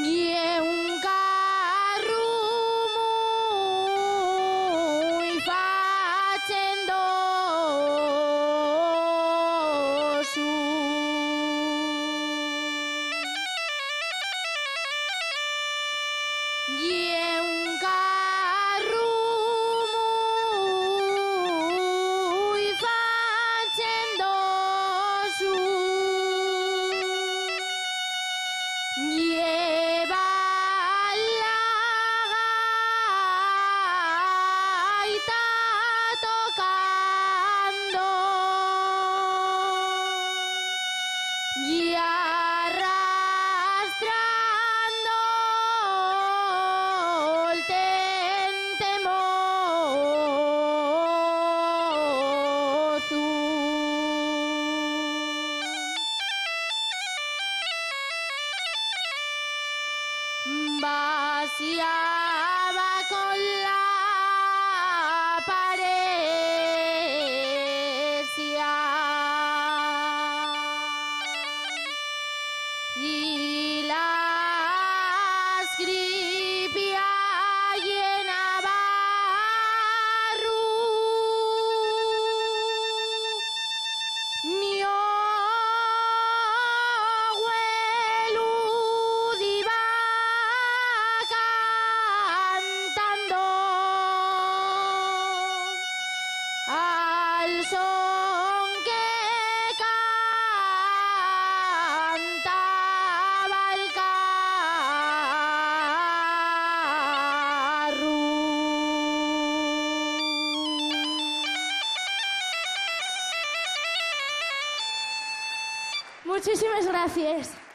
Y un carro muy facendoso. Y un carro muy facendoso. Lleva la gaita tocando y arrastrando el tentemoso. Vaciaba con la parecia y la escribía llenaba mi abuelo iba cantando al son que cantaba el carro. Muchísimas gracias.